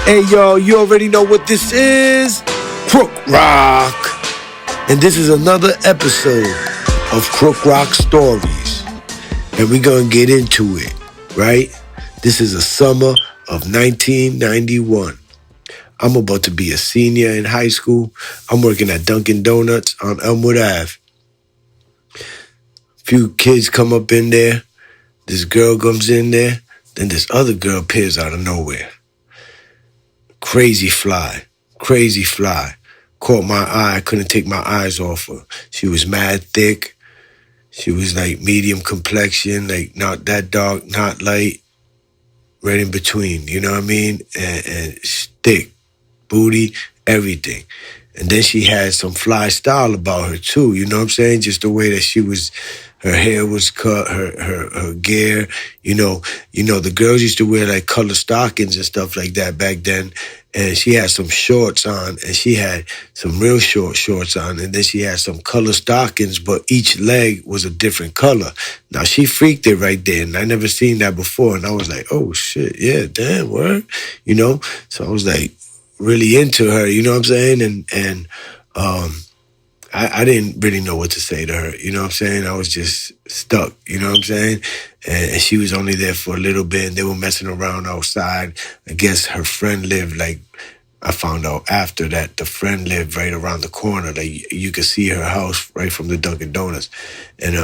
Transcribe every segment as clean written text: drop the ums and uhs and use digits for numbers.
Hey yo, you already know what this is. Crook Rock. And this is another episode of Crook Rock Stories. And we're gonna get into it, right? This is a summer of 1991. I'm about to be a senior in high school. I'm working at Dunkin' Donuts on Elmwood Ave. Few kids come up in there. This girl comes in there. Then this other girl appears out of nowhere. Crazy fly. Caught my eye. I couldn't take my eyes off her. She was mad thick. She was like medium complexion, like not that dark, not light, right in between. You know what I mean? And thick, booty, everything. And then she had some fly style about her too. You know what I'm saying? Just the way that she was. Her hair was cut, her gear, the girls used to wear like color stockings and stuff like that back then. And she had some shorts on, and she had some real short shorts on, and then she had some color stockings, but each leg was a different color. Now she freaked it right there, and I never seen that before. And I was like, oh shit, yeah, damn, word, So I was like really into her, you know what I'm saying? And I didn't really know what to say to her, you know what I'm saying? I was just stuck, you know what I'm saying? And she was only there for a little bit, and they were messing around outside. I guess her friend lived, like, I found out after that the friend lived right around the corner. Like, you could see her house right from the Dunkin' Donuts. And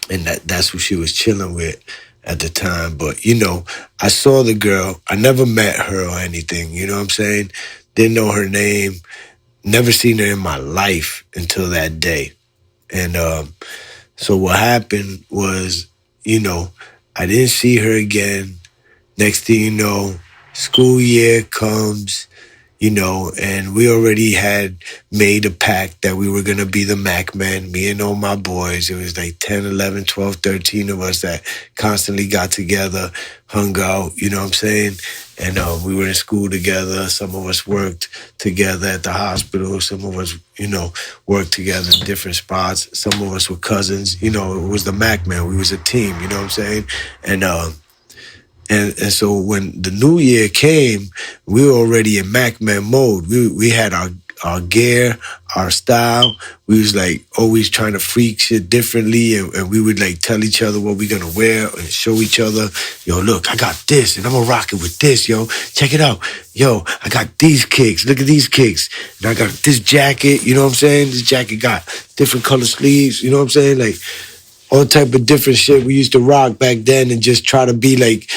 that's who she was chilling with at the time. But, I saw the girl. I never met her or anything, you know what I'm saying? Didn't know her name. Never seen her in my life until that day. And so what happened was, I didn't see her again. Next thing you know, school year comes, and we already had made a pact that we were going to be the Mac Men, me and all my boys. It was like 10, 11, 12, 13 of us that constantly got together, hung out, you know what I'm saying? And we were in school together. Some of us worked together at the hospital. Some of us, worked together in different spots. Some of us were cousins. It was the Mac Men. We was a team, you know what I'm saying? And so when the new year came, we were already in Mac Man mode. We had our gear, our style. We was like always trying to freak shit differently, and we would like tell each other what we're gonna wear and show each other, yo, look, I got this, and I'm gonna rock it with this, yo. Check it out. Yo, I got these kicks. Look at these kicks. And I got this jacket, you know what I'm saying? This jacket got different color sleeves, you know what I'm saying? Like all type of different shit we used to rock back then and just try to be like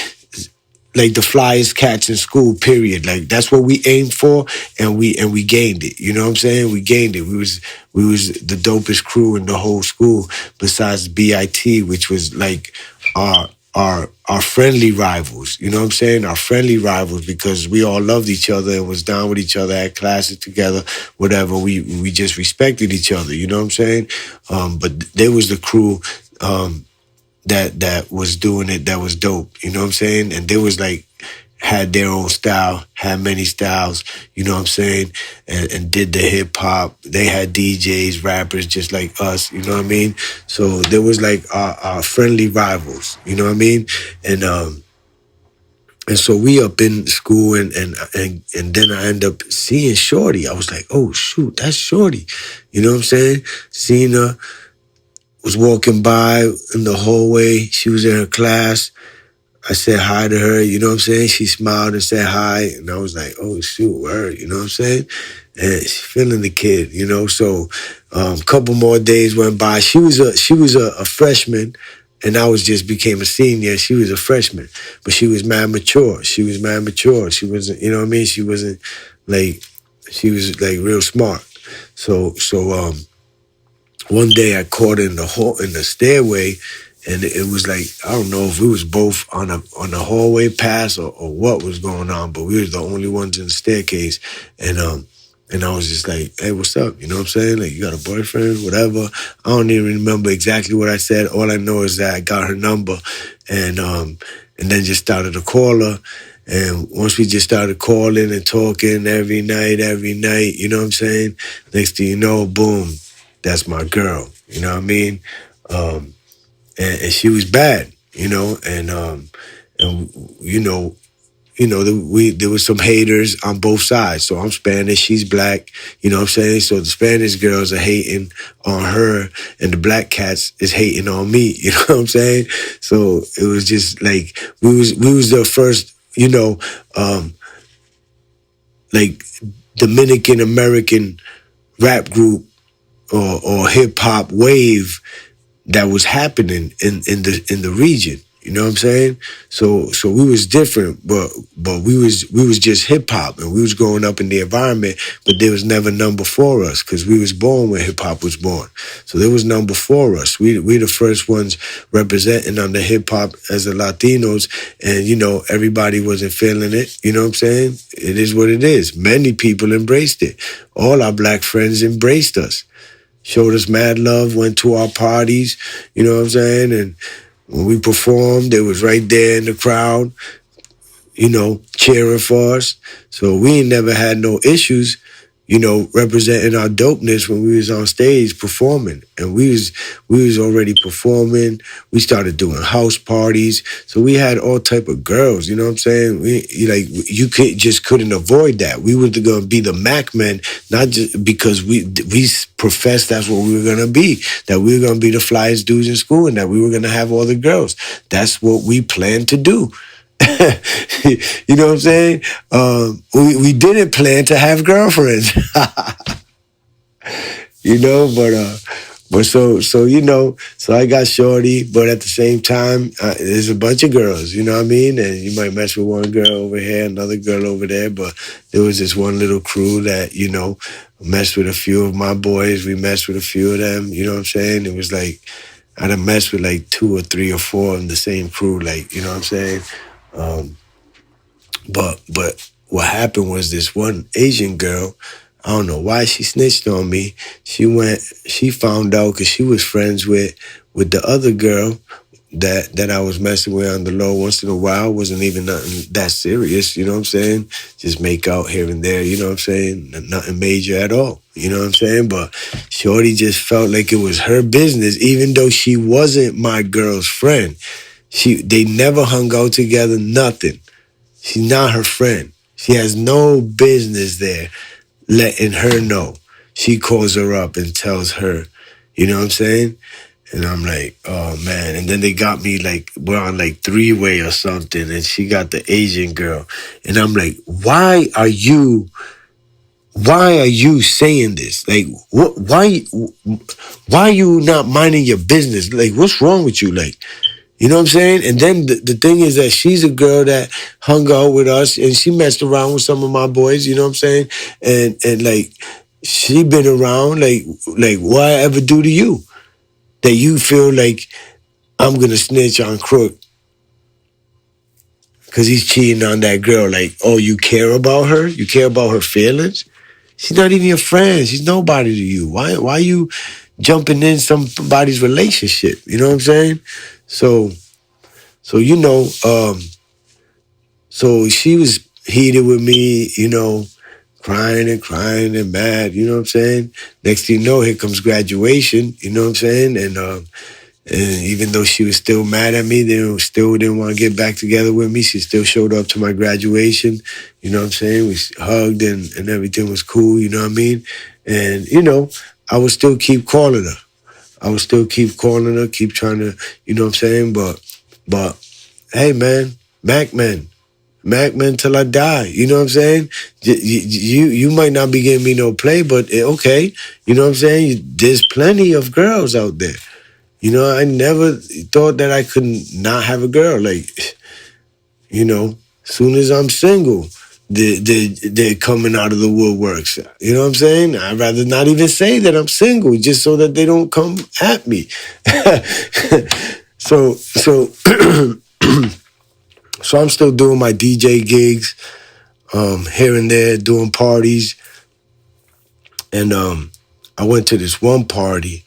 the flyest cats in school, period. Like that's what we aimed for, and we gained it. You know what I'm saying? We gained it. We was the dopest crew in the whole school, besides BIT, which was like our friendly rivals. You know what I'm saying? Our friendly rivals, because we all loved each other and was down with each other, had classes together, whatever. We just respected each other. You know what I'm saying? But there was the crew. That was doing it, that was dope, you know what I'm saying? And they was like, had their own style, had many styles, you know what I'm saying? And did the hip hop. They had DJs, rappers just like us, you know what I mean? So there was like our friendly rivals, you know what I mean? And so we up in school, and then I end up seeing Shorty. I was like, oh shoot, that's Shorty. You know what I'm saying? Seeing her, was walking by in the hallway. She was in her class. I said hi to her, you know what I'm saying? She smiled and said hi. And I was like, oh, shoot, word, you know what I'm saying? And she's feeling the kid, So a couple more days went by. She was a freshman, and I became a senior. She was a freshman, but she was mad mature. She wasn't, you know what I mean? She was like real smart. So one day I caught her in the stairway, and it was like, I don't know if we was both on the hallway pass or what was going on, but we was the only ones in the staircase. And I was just like, hey, what's up? You know what I'm saying? Like, you got a boyfriend, whatever. I don't even remember exactly what I said. All I know is that I got her number, and then just started to call her. And once we just started calling and talking every night, you know what I'm saying? Next thing you know, boom, that's my girl. You know what I mean? And she was bad, and there was some haters on both sides. So I'm Spanish, she's black, you know what I'm saying? So the Spanish girls are hating on her and the black cats is hating on me, you know what I'm saying? So it was just like we was the first, like Dominican American rap group or hip hop wave that was happening in the region. You know what I'm saying? So we was different, but we was just hip hop, and we was growing up in the environment, but there was never none before us because we was born when hip hop was born. So there was none before us. We the first ones representing under hip hop as the Latinos, and everybody wasn't feeling it. You know what I'm saying? It is what it is. Many people embraced it. All our black friends embraced us, showed us mad love, went to our parties, you know what I'm saying? And when we performed, they was right there in the crowd, cheering for us. So we ain't never had no issues, representing our dopeness when we was on stage performing. And we was already performing. We started doing house parties. So we had all type of girls, you know what I'm saying? You couldn't avoid that. We were gonna be the Mac men, not just because we professed that's what we were gonna be, that we were gonna be the flyest dudes in school and that we were gonna have all the girls. That's what we planned to do. You know what I'm saying? We didn't plan to have girlfriends, but so I got shorty, but at the same time, there's a bunch of girls, you know what I mean? And you might mess with one girl over here, another girl over there, but there was this one little crew that, messed with a few of my boys. We messed with a few of them, you know what I'm saying? It was like, I'd have messed with like 2 or 3 or 4 in the same crew, like, you know what I'm saying? Um, but what happened was this one Asian girl, I don't know why she snitched on me. She found out because she was friends with the other girl that I was messing with on the low once in a while. Wasn't even nothing that serious, you know what I'm saying? Just make out here and there, you know what I'm saying? Nothing major at all, you know what I'm saying? But Shorty just felt like it was her business, even though she wasn't my girl's friend. They never hung out together, nothing. She's not her friend. She has no business there letting her know. She calls her up and tells her, you know what I'm saying? And I'm like, oh man. And then they got me like, we're on like 3-way or something, and she got the Asian girl. And I'm like, why are you saying this? Like, why are you not minding your business? Like, what's wrong with you? Like, you know what I'm saying? And then the thing is that she's a girl that hung out with us and she messed around with some of my boys, you know what I'm saying? And like, she been around, like what I ever do to you? That you feel like I'm gonna snitch on Crook because he's cheating on that girl. Like, oh, you care about her? You care about her feelings? She's not even your friend. She's nobody to you. Why you jumping in somebody's relationship? You know what I'm saying? So so she was heated with me, crying and mad, you know what I'm saying? Next thing you know, here comes graduation, you know what I'm saying? And even though she was still mad at me, they still didn't want to get back together with me. She still showed up to my graduation, you know what I'm saying? We hugged and everything was cool, you know what I mean? And, I would still keep calling her. I would still keep calling her, keep trying to, you know what I'm saying? But hey, man, Mac man till I die. You know what I'm saying? You might not be giving me no play, but okay. You know what I'm saying? There's plenty of girls out there. I never thought that I could not have a girl. Like, soon as I'm single, they're coming out of the woodworks. You know what I'm saying? I'd rather not even say that I'm single just so that they don't come at me. So So I'm still doing my DJ gigs, here and there, doing parties. And I went to this one party,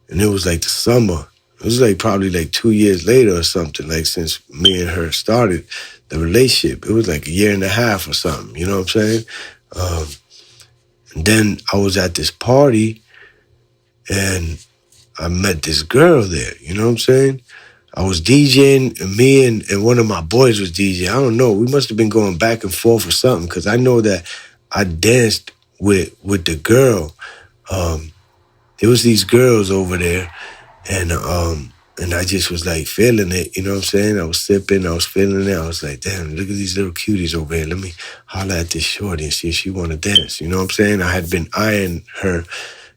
and it was like the summer. It was like probably like 2 years later or something, like since me and her started the relationship. It was like a year and a half or something, you know what I'm saying? And then I was at this party, and I met this girl there, you know what I'm saying? I was DJing, and me and one of my boys was DJing. I don't know. We must have been going back and forth or something, because I know that I danced with the girl. Um, there was these girls over there, and I just was like feeling it, you know what I'm saying? I was sipping, I was feeling it. I was like, damn, look at these little cuties over here. Let me holler at this shorty and see if she want to dance. You know what I'm saying? I had been eyeing her,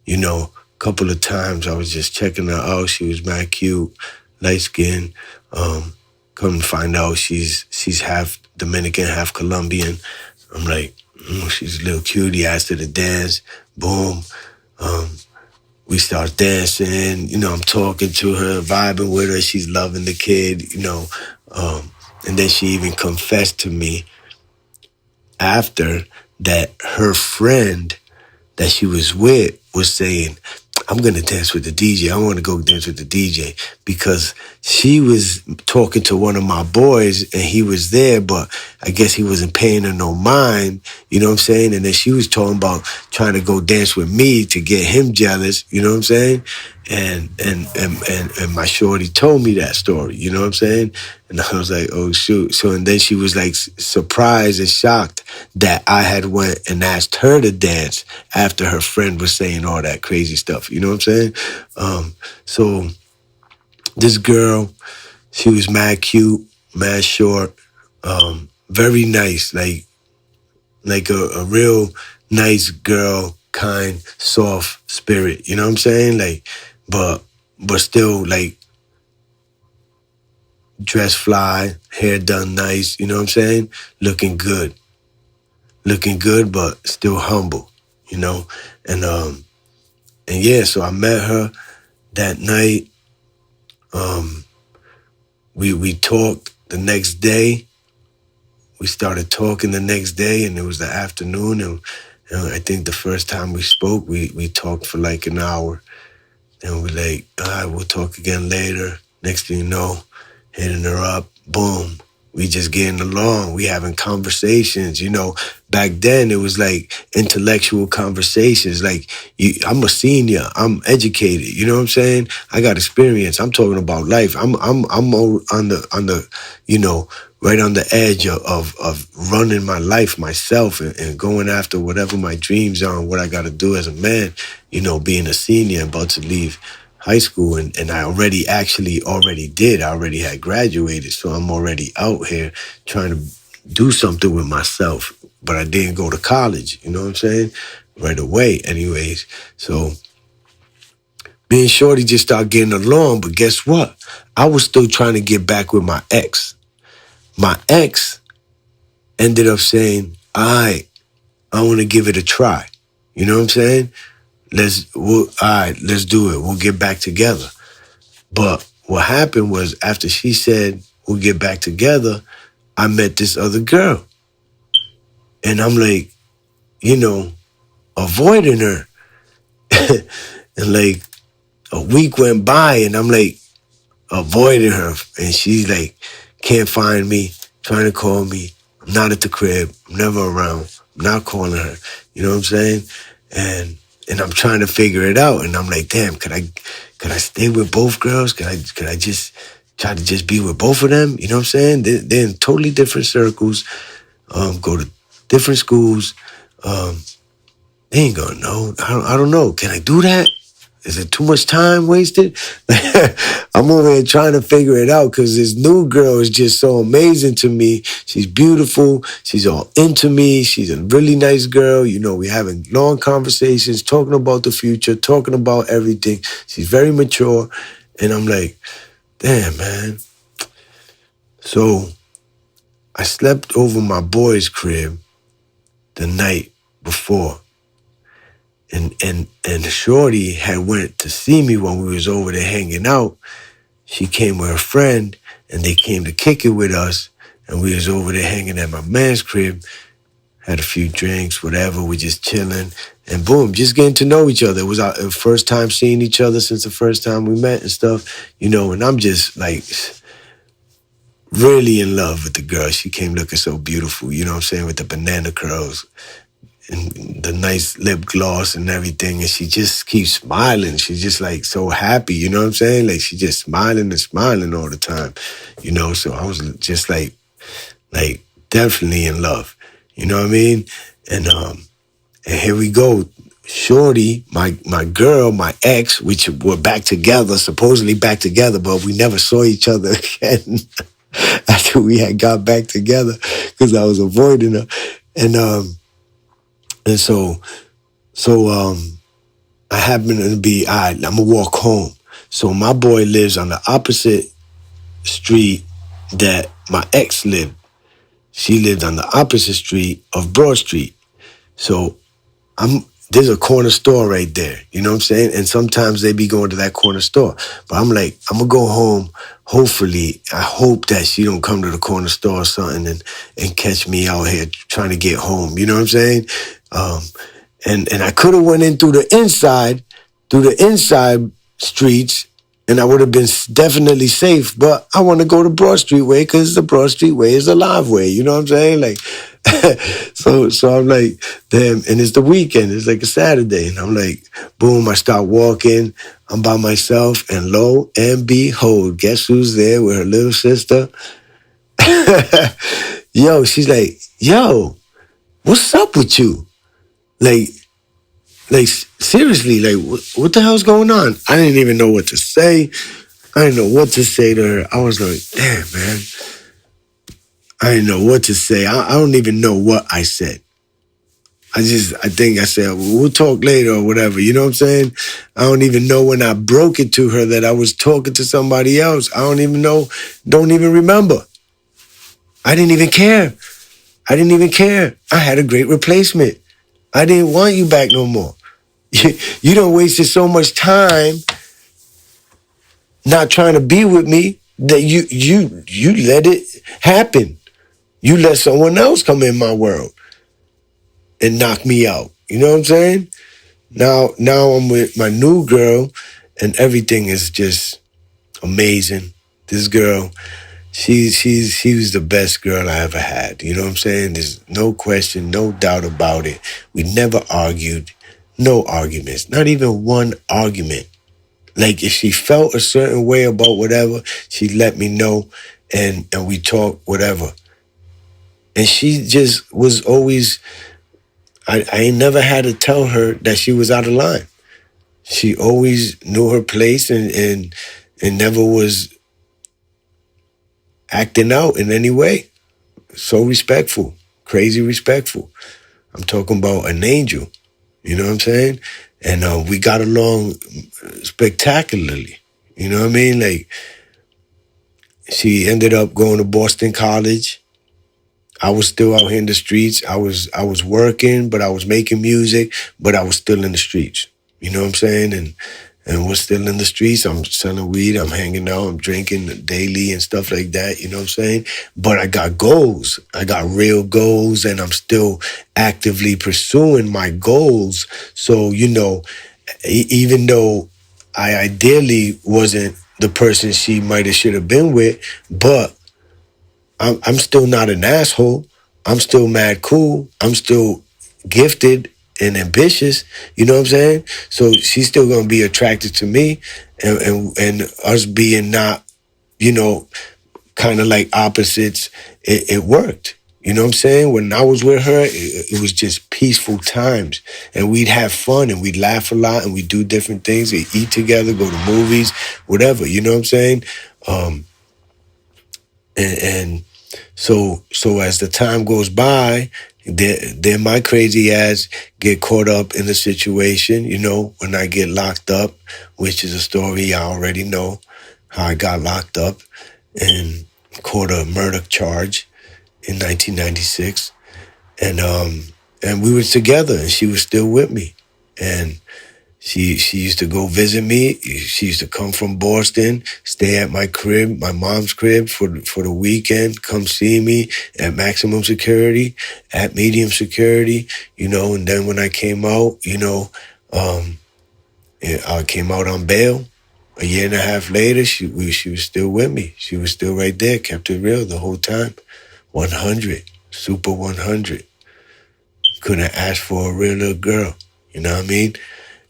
a couple of times. I was just checking her out. She was mad cute, light skin. Um, Come to find out she's half Dominican, half Colombian. I'm like, she's a little cutie. Asked her to dance. Boom. Um, we start dancing, I'm talking to her, vibing with her. She's loving the kid. And then she even confessed to me after that her friend that she was with was saying, I'm going to dance with the DJ. I want to go dance with the DJ, because she was talking to one of my boys and he was there, but I guess he wasn't paying her no mind. You know what I'm saying? And then she was talking about trying to go dance with me to get him jealous. You know what I'm saying? And my shorty told me that story. You know what I'm saying? And I was like, oh shoot. So, and then she was like surprised and shocked that I had went and asked her to dance after her friend was saying all that crazy stuff. You know what I'm saying? So this girl, she was mad cute, mad short, very nice, like a real nice girl, kind, soft spirit. You know what I'm saying? Like, but still like dress fly, hair done nice. You know what I'm saying? Looking good, but still humble. You know, and yeah. So I met her that night. We talked the next day. We started talking the next day, and it was the afternoon, and I think the first time we spoke, we talked for like an hour. And we're like, all right, we'll talk again later. Next thing you know, hitting her up, boom. We just getting along. We having conversations. Back then it was like intellectual conversations. Like, I'm a senior. I'm educated. You know what I'm saying? I got experience. I'm talking about life. I'm on the right on the edge of running my life myself, and going after whatever my dreams are and what I got to do as a man. Being a senior, about to leave high school, and I already did. I already had graduated, so I'm already out here trying to do something with myself. But I didn't go to college, you know what I'm saying? Right away, anyways. So me and Shorty just started getting along, but guess what? I was still trying to get back with my ex. My ex ended up saying, all right, I want to give it a try. You know what I'm saying? All right, let's do it. We'll get back together. But what happened was, after she said we'll get back together, I met this other girl. And I'm like, avoiding her. And like a week went by, and I'm like avoiding her. And she's like, can't find me, trying to call me. I'm not at the crib. I'm never around. I'm not calling her. You know what I'm saying? And I'm trying to figure it out. And I'm like, damn, could I stay with both girls? Could I just try to just be with both of them? You know what I'm saying? They're in totally different circles, go to different schools. They ain't gonna know. I don't know. Can I do that? Is it too much time wasted? I'm over here trying to figure it out, because this new girl is just so amazing to me. She's beautiful. She's all into me. She's a really nice girl. We're having long conversations, talking about the future, talking about everything. She's very mature. And I'm like, damn, man. So I slept over my boy's crib the night before. And Shorty had went to see me when we was over there hanging out. She came with her friend, and they came to kick it with us. And we was over there hanging at my man's crib, had a few drinks, whatever. We just chilling, and boom, just getting to know each other. It was our first time seeing each other since the first time we met and stuff, and I'm just like really in love with the girl. She came looking so beautiful, you know what I'm saying, with the banana curls. and the nice lip gloss and everything, and she just keeps smiling. She's just like so happy, you know what I'm saying? Like she just smiling and smiling all the time, you know. So I was just like definitely in love, you know what I mean? And here we go. Shorty, my girl, my ex, which were back together, supposedly back together, but we never saw each other again after we had got back together because I was avoiding her. And and so I happen to be, all right, I'm gonna walk home. So my boy lives on the opposite street that my ex lived. She lived on the opposite street of Broad Street. So there's a corner store right there, you know what I'm saying? And sometimes they be going to that corner store. But I'm like, I'm gonna go home. Hopefully, I hope that she don't come to the corner store or something and catch me out here trying to get home. You know what I'm saying? Um, and I could have went in through the inside streets, and I would have been definitely safe. But I want to go the Broad Street way because the Broad Street way is the live way. You know what I'm saying? Like, so I'm like, damn. And it's the weekend. It's like a Saturday, and I'm like, boom. I start walking. I'm by myself, and lo and behold, guess who's there with her little sister? Yo, she's like, yo, what's up with you? Like, seriously, like what the hell's going on? I didn't even know what to say. I didn't know what to say to her. I was like, damn, man. I didn't know what to say. I don't even know what I said. I think I said, well, we'll talk later or whatever. You know what I'm saying? I don't even know when I broke it to her that I was talking to somebody else. I don't even know, don't even remember. I didn't even care. I didn't even care. I had a great replacement. I didn't want you back no more. You don't wasted so much time not trying to be with me that you let it happen. You let someone else come in my world and knock me out. You know what I'm saying? Now I'm with my new girl and everything is just amazing. This girl, she was the best girl I ever had. You know what I'm saying? There's no question, no doubt about it. We never argued. No arguments. Not even one argument. Like if she felt a certain way about whatever, she'd let me know and we talk whatever. And she just was always I ain't never had to tell her that she was out of line. She always knew her place and never was acting out in any way. So respectful, crazy respectful. I'm talking about an angel. You know what I'm saying? And we got along spectacularly. You know what I mean? Like she ended up going to Boston College. I was still out here in the streets. I was working, but I was making music, but I was still in the streets. You know what I'm saying? And we're still in the streets. I'm selling weed. I'm hanging out. I'm drinking daily and stuff like that. You know what I'm saying? But I got goals. I got real goals, and I'm still actively pursuing my goals. So, even though I ideally wasn't the person she might have should have been with, but I'm still not an asshole. I'm still mad cool. I'm still gifted and ambitious. You know what I'm saying? So she's still gonna be attracted to me, and us being not, kind of like opposites. It worked. You know what I'm saying? When I was with her, it was just peaceful times, and we'd have fun and we'd laugh a lot and we'd do different things. We'd eat together, go to movies, whatever. You know what I'm saying? And so as the time goes by, then my crazy ass get caught up in the situation, when I get locked up, which is a story I already know, how I got locked up and caught a murder charge in 1996. And we were together and she was still with me. And she used to go visit me. She used to come from Boston, stay at my crib, my mom's crib for the weekend, come see me at maximum security, at medium security, and then when I came out, I came out on bail. A year and a half later, she was still with me. She was still right there, kept it real the whole time. 100, super 100. couldn't ask for a real little girl. You know what I mean?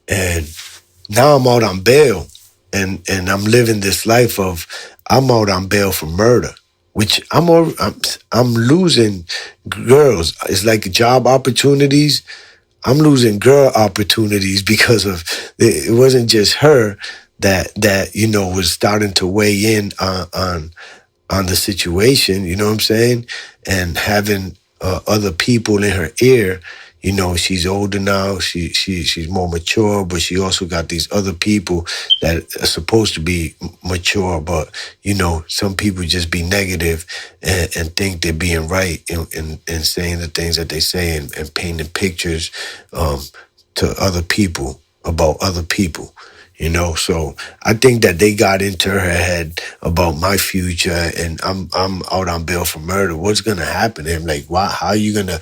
And now I'm out on bail, and I'm living this life of I'm out on bail for murder, which I'm losing girls. It's like job opportunities. I'm losing girl opportunities because of it wasn't just her that was starting to weigh in on the situation, you know what I'm saying? And having other people in her ear, she's older now, she's more mature, but she also got these other people that are supposed to be mature, but some people just be negative and think they're being right in saying the things that they say and painting pictures um, to other people about other people. So I think that they got into her head about my future, and I'm out on bail for murder. What's gonna happen to him? Like, why? How are you gonna,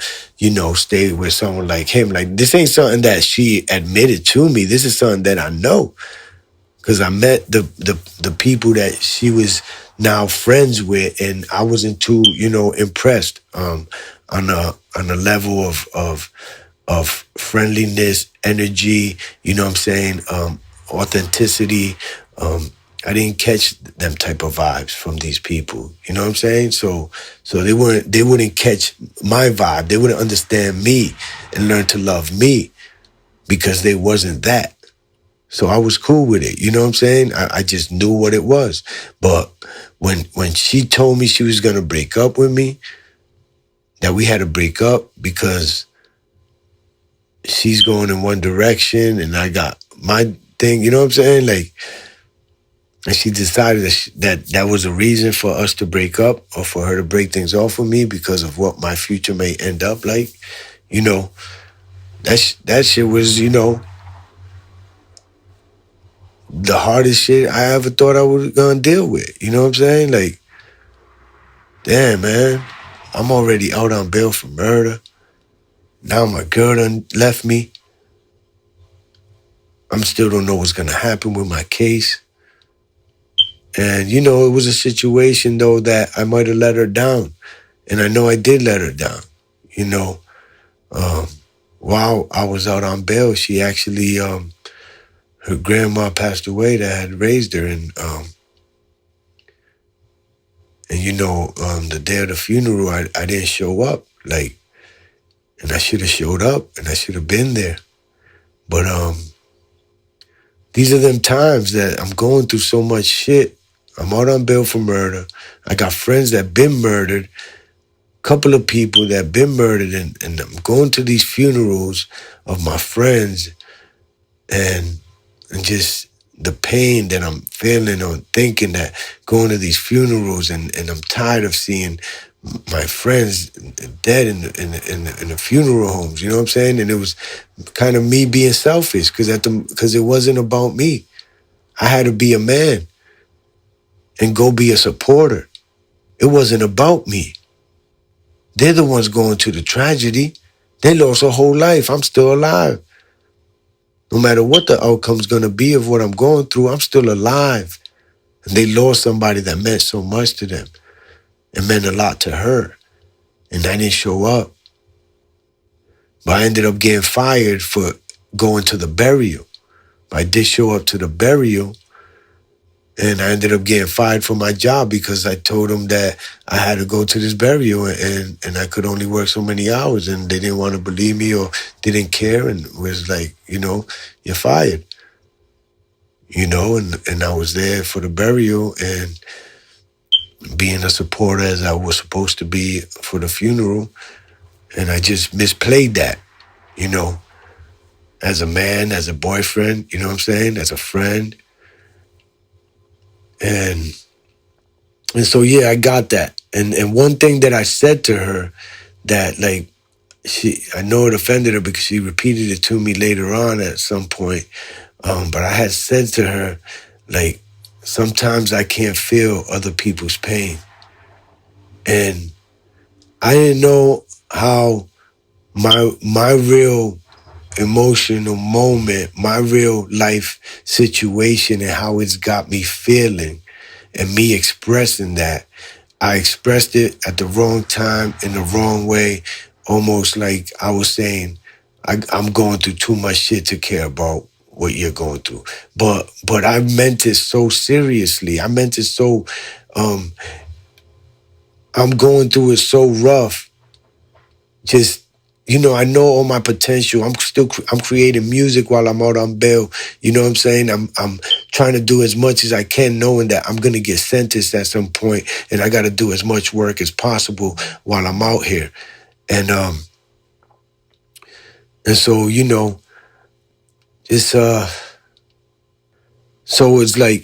stay with someone like him? Like, this ain't something that she admitted to me. This is something that I know because I met the people that she was now friends with, and I wasn't too, impressed on a level of friendliness, energy, you know what I'm saying, authenticity. I didn't catch them type of vibes from these people. You know what I'm saying? So they wouldn't catch my vibe. They wouldn't understand me and learn to love me because they wasn't that. So I was cool with it. You know what I'm saying? I just knew what it was. But when she told me she was gonna break up with me, that we had to break up because she's going in one direction and I got my thing, you know what I'm saying? Like, and she decided that was a reason for us to break up or for her to break things off with me because of what my future may end up like. You know, that shit was, the hardest shit I ever thought I was gonna deal with. You know what I'm saying? Like, damn, man, I'm already out on bail for murder. Now my girl done left me. I'm still don't know what's gonna happen with my case. And, it was a situation, though, that I might have let her down. And I know I did let her down. You know, um, while I was out on bail, she actually, her grandma passed away that had raised her. And the day of the funeral, I didn't show up. Like, and I should have showed up and I should have been there. But these are them times that I'm going through so much shit. I'm out on bail for murder. I got friends that been murdered. Couple of people that been murdered, and I'm going to these funerals of my friends and just the pain that I'm feeling or thinking that going to these funerals and I'm tired of seeing my friends dead in the funeral homes, you know what I'm saying? And it was kind of me being selfish because it wasn't about me. I had to be a man and go be a supporter. It wasn't about me. They're the ones going to the tragedy. They lost a whole life. I'm still alive. No matter what the outcome's going to be of what I'm going through, I'm still alive. And they lost somebody that meant so much to them and meant a lot to her. And I didn't show up. But I ended up getting fired for going to the burial. I did show up to the burial, and I ended up getting fired from my job because I told them that I had to go to this burial and I could only work so many hours, and they didn't want to believe me or didn't care and was like, you're fired. And I was there for the burial and being a supporter as I was supposed to be for the funeral. And I just misplayed that, you know, as a man, as a boyfriend, you know what I'm saying, as a friend. And so yeah, I got that. And one thing that I said to her that like I know it offended her because she repeated it to me later on at some point. But I had said to her, like, sometimes I can't feel other people's pain. And I didn't know how my real emotional moment, my real life situation and how it's got me feeling and me expressing that. I expressed it at the wrong time in the wrong way almost like I was saying, I'm going through too much shit to care about what you're going through. But I meant it so seriously. I meant it so um I'm going through it so rough. Just I know all my potential. I'm creating music while I'm out on bail. You know what I'm saying? I'm trying to do as much as I can, knowing that I'm gonna get sentenced at some point, and I got to do as much work as possible while I'm out here. And so it's so it's like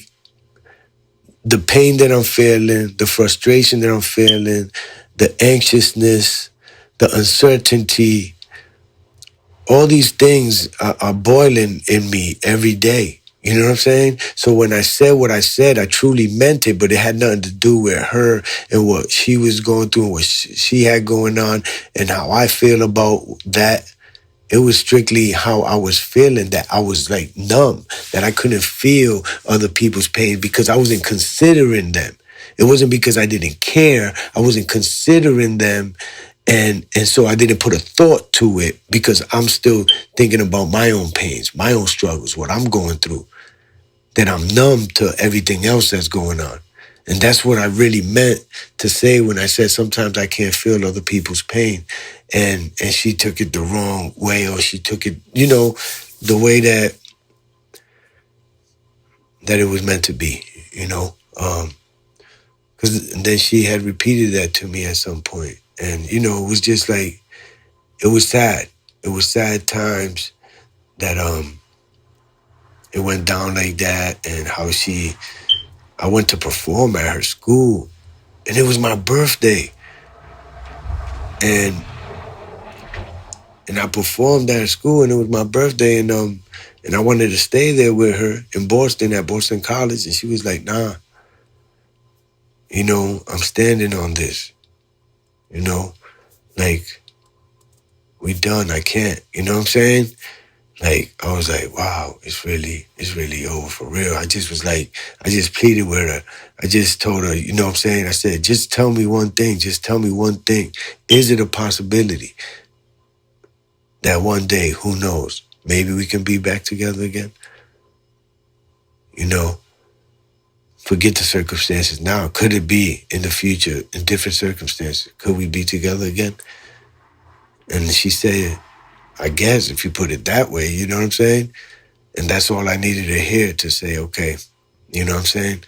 the pain that I'm feeling, the frustration that I'm feeling, the anxiousness, the uncertainty, all these things are boiling in me every day. You know what I'm saying? So when I said what I said, I truly meant it, but it had nothing to do with her and what she was going through and what she had going on and how I feel about that. It was strictly how I was feeling, that I was like numb, that I couldn't feel other people's pain because I wasn't considering them. It wasn't because I didn't care. I wasn't considering them. And so I didn't put a thought to it because I'm still thinking about my own pains, my own struggles, what I'm going through, that I'm numb to everything else that's going on. And that's what I really meant to say when I said sometimes I can't feel other people's pain. And she took it the wrong way, or she took it, the way that it was meant to be, Because then she had repeated that to me at some point. And, it was just like, it was sad. It was sad times that it went down like that, and how I went to perform at her school, and it was my birthday. And I performed at her school, and it was my birthday, and I wanted to stay there with her in Boston at Boston College, and she was like, nah, I'm standing on this, like, we done, I can't, you know what I'm saying? Like, I was like, wow, it's really over for real. I just pleaded with her. I just told her, you know what I'm saying? I said, just tell me one thing. Just tell me one thing. Is it a possibility that one day, who knows, maybe we can be back together again? Forget the circumstances now. Could it be in the future, in different circumstances? Could we be together again? And she said, I guess if you put it that way, you know what I'm saying? And that's all I needed to hear, to say, okay, you know what I'm saying?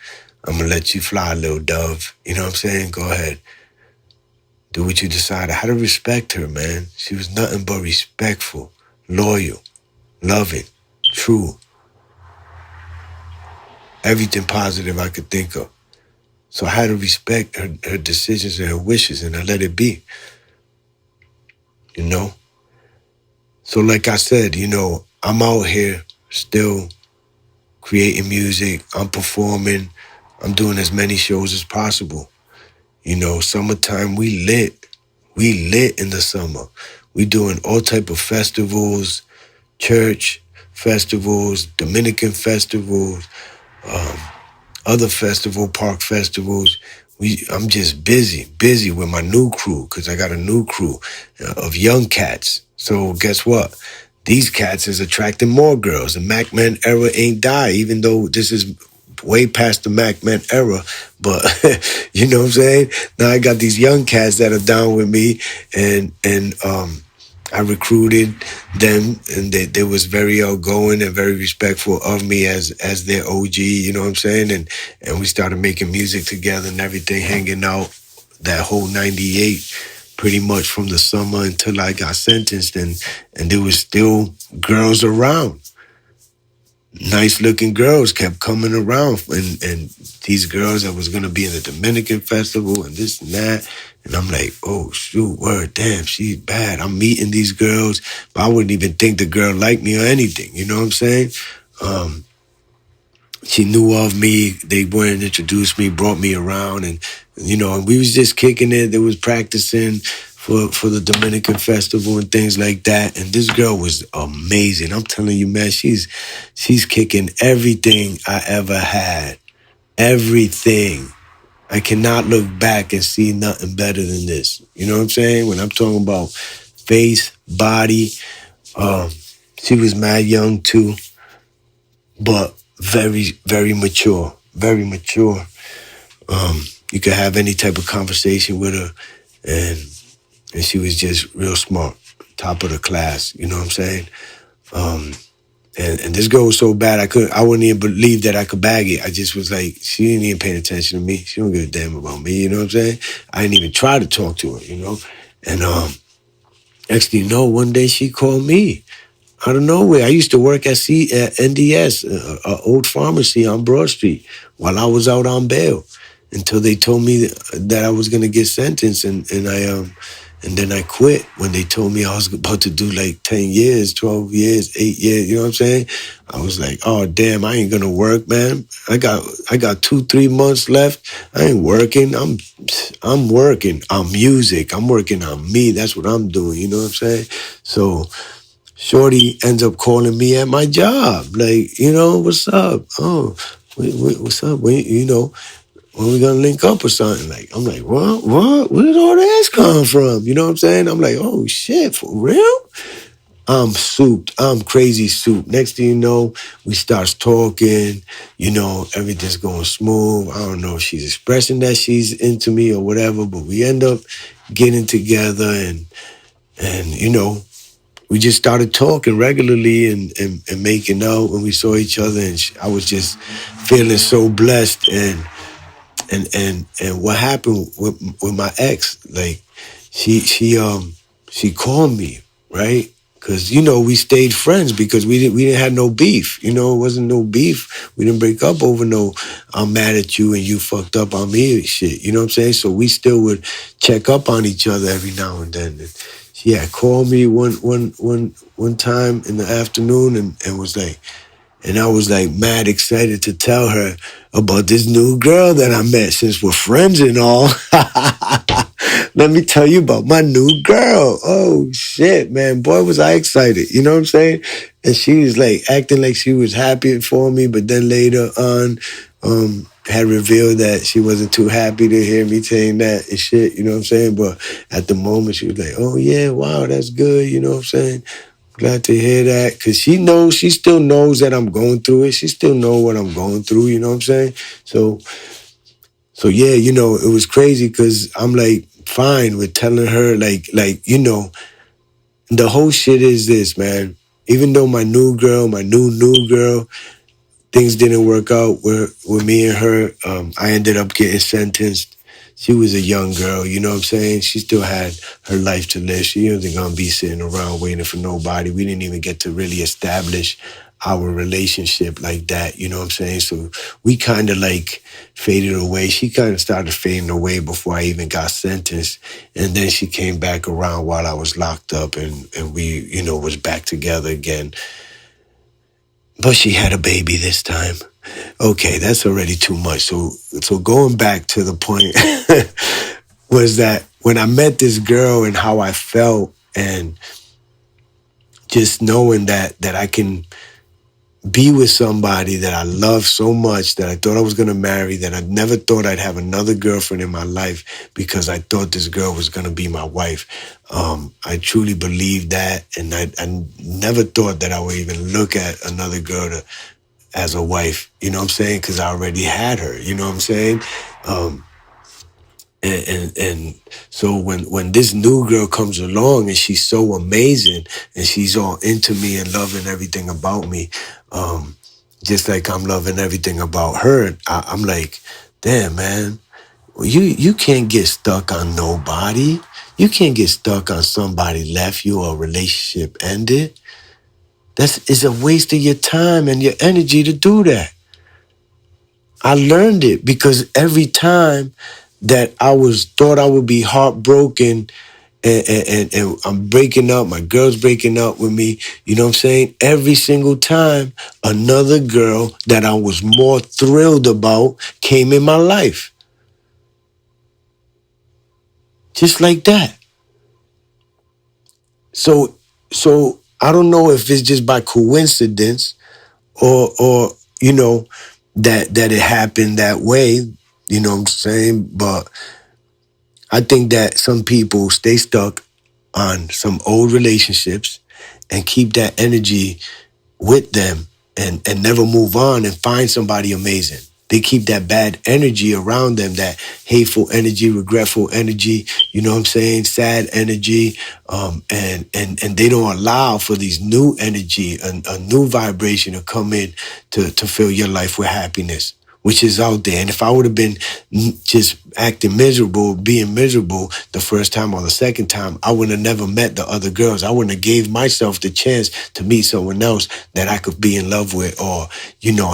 I'm going to let you fly, little dove. You know what I'm saying? Go ahead. Do what you decide. I had to respect her, man. She was nothing but respectful, loyal, loving, true. Everything positive I could think of. So I had to respect her decisions and her wishes, and I let it be, you know? So like I said, I'm out here still creating music. I'm performing. I'm doing as many shows as possible. Summertime, we lit. We lit in the summer. We doing all type of festivals, church festivals, Dominican festivals, other park festivals. I'm just busy with my new crew, because I got a new crew of young cats. So guess what? These cats is attracting more girls. The Mac Man era ain't die, even though this is way past the Mac Man era. But you know what I'm saying? Now I got these young cats that are down with me, and I recruited them, and they was very outgoing and very respectful of me as their OG, you know what I'm saying? And we started making music together and everything, hanging out that whole 98, pretty much from the summer until I got sentenced, and there was still girls around. Nice looking girls kept coming around, and these girls that was gonna be in the Dominican festival and this and that. And I'm like, oh shoot, word, damn, she's bad. I'm meeting these girls, but I wouldn't even think the girl liked me or anything. You know what I'm saying? She knew of me. They went and introduced me, brought me around, and and we was just kicking it. They was practicing for the Dominican festival and things like that. And this girl was amazing. I'm telling you, man, she's kicking everything I ever had. Everything. I cannot look back and see nothing better than this. You know what I'm saying? When I'm talking about face, body, um, she was mad young too, but very, very mature. Very mature. Um, you could have any type of conversation with her, and she was just real smart, top of the class. You know what I'm saying? Um, and this girl was so bad I wouldn't even believe that I could bag it. I just was like, she ain't even paying attention to me. She don't give a damn about me. You know what I'm saying? I didn't even try to talk to her. And next thing you know, one day she called me out of nowhere. I used to work at NDS, old pharmacy on Broad Street, while I was out on bail, until they told me that I was gonna get sentenced, and then I quit when they told me I was about to do like 10 years, 12 years, 8 years. You know what I'm saying? I was like, oh damn, I ain't gonna work, man. I got 2, 3 months left. I ain't working. I'm working on music. I'm working on me. That's what I'm doing. You know what I'm saying? So Shorty ends up calling me at my job. Like, what's up? Oh, what's up? When we gonna link up or something? Like, I'm like, what? What? Where did all this come from? You know what I'm saying? I'm like, oh shit, for real? I'm souped. I'm crazy soup. Next thing you know, we starts talking. Everything's going smooth. I don't know if she's expressing that she's into me or whatever, but we end up getting together and we just started talking regularly and making out when we saw each other, and I was just feeling so blessed. And what happened with my ex, like she called me, right? Because we stayed friends because we didn't have no beef. It wasn't no beef. We didn't break up over no I'm mad at you and you fucked up on me and shit. You know what I'm saying? So we still would check up on each other every now and then. And she had called me one time in the afternoon and was like, and I was like mad excited to tell her about this new girl that I met, since we're friends and all. Let me tell you about my new girl. Oh shit, man. Boy, was I excited. You know what I'm saying? And she was like acting like she was happy for me, but then later on, had revealed that she wasn't too happy to hear me saying that and shit. You know what I'm saying? But at the moment, she was like, oh yeah, wow, that's good. You know what I'm saying? Glad to hear that, because she still knows that I'm going through it. She still know what I'm going through, you know what I'm saying? So yeah, it was crazy because I'm like fine with telling her the whole shit is this, man. Even though my new girl, things didn't work out with me and her. I ended up getting sentenced. She was a young girl, you know what I'm saying? She still had her life to live. She wasn't gonna be sitting around waiting for nobody. We didn't even get to really establish our relationship like that, you know what I'm saying? So we kind of like faded away. She kind of started fading away before I even got sentenced. And then she came back around while I was locked up, and we, was back together again. But she had a baby this time. Okay, that's already too much. So going back to the point was that when I met this girl and how I felt, and just knowing that I can be with somebody that I love so much, that I thought I was going to marry, that I never thought I'd have another girlfriend in my life because I thought this girl was going to be my wife. I truly believed that, and I never thought that I would even look at another girl as a wife, you know what I'm saying? Because I already had her, you know what I'm saying? Um, and so when this new girl comes along and she's so amazing and she's all into me and loving everything about me, just like I'm loving everything about her, I'm like, damn, man, well, you can't get stuck on nobody. You can't get stuck on somebody left you or a relationship ended. It's a waste of your time and your energy to do that. I learned it because every time that thought I would be heartbroken and I'm breaking up, my girl's breaking up with me, you know what I'm saying? Every single time another girl that I was more thrilled about came in my life. Just like that. So so I don't know if it's just by coincidence or that it happened that way. You know what I'm saying? But I think that some people stay stuck on some old relationships and keep that energy with them and never move on and find somebody amazing. They keep that bad energy around them, that hateful energy, regretful energy, you know what I'm saying, sad energy, and they don't allow for these new energy, a new vibration to come in to fill your life with happiness, which is out there. And if I would have been just acting miserable, being miserable the first time or the second time, I would have never met the other girls. I wouldn't have gave myself the chance to meet someone else that I could be in love with or,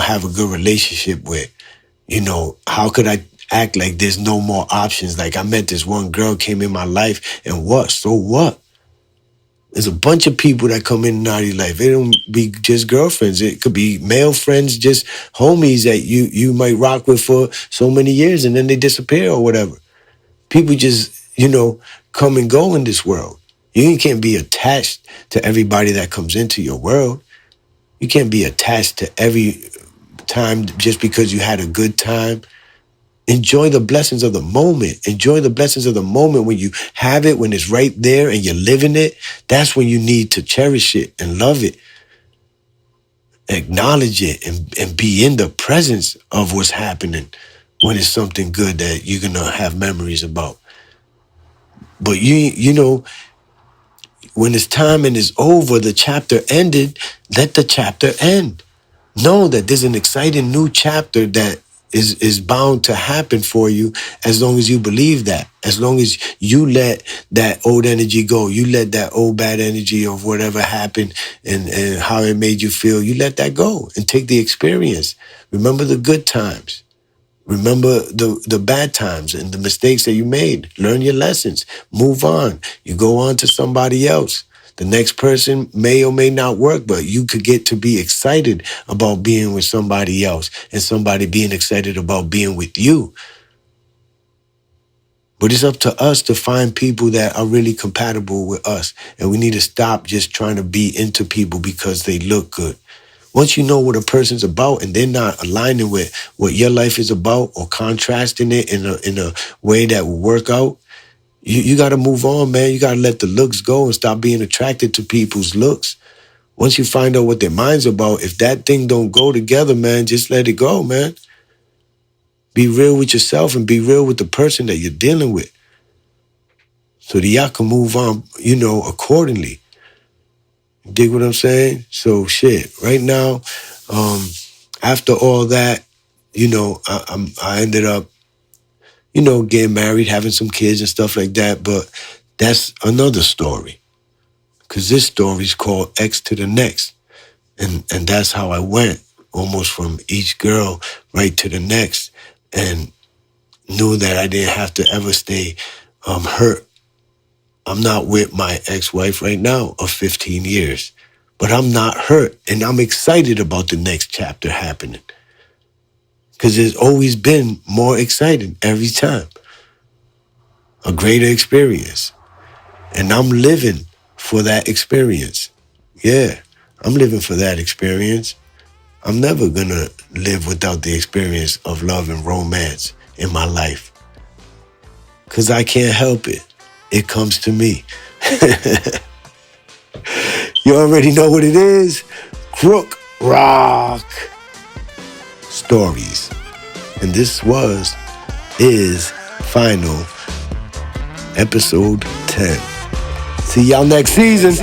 have a good relationship with. How could I act like there's no more options? Like I met this one girl, came in my life, and what? So what? There's a bunch of people that come in and out of your life. It don't be just girlfriends. It could be male friends, just homies that you might rock with for so many years and then they disappear or whatever. People just, come and go in this world. You can't be attached to everybody that comes into your world. You can't be attached to every time just because you had a good time. Enjoy the blessings of the moment. Enjoy the blessings of the moment when you have it, when it's right there and you're living it. That's when you need to cherish it and love it, acknowledge it, and be in the presence of what's happening when it's something good that you're going to have memories about. But when it's time and it's over, the chapter ended, let the chapter end. Know that there's an exciting new chapter that is bound to happen for you as long as you believe that. As long as you let that old energy go, you let that old bad energy of whatever happened and how it made you feel, you let that go and take the experience. Remember the good times. Remember the bad times and the mistakes that you made. Learn your lessons. Move on. You go on to somebody else. The next person may or may not work, but you could get to be excited about being with somebody else and somebody being excited about being with you. But it's up to us to find people that are really compatible with us. And we need to stop just trying to be into people because they look good. Once you know what a person's about and they're not aligning with what your life is about or contrasting it in a way that will work out, you got to move on, man. You got to let the looks go and stop being attracted to people's looks. Once you find out what their mind's about, if that thing don't go together, man, just let it go, man. Be real with yourself and be real with the person that you're dealing with so that y'all can move on, accordingly. Dig what I'm saying? So shit, right now, after all that, I ended up, getting married, having some kids and stuff like that. But that's another story. Because this story is called X to the Next. And that's how I went, almost from each girl right to the next. And knew that I didn't have to ever stay hurt. I'm not with my ex-wife right now of 15 years. But I'm not hurt. And I'm excited about the next chapter happening. Because it's always been more exciting every time. A greater experience. And I'm living for that experience. Yeah, I'm living for that experience. I'm never going to live without the experience of love and romance in my life. Because I can't help it. It comes to me. You already know what it is. Crook Rock Stories. And this is final episode 10. See y'all next season.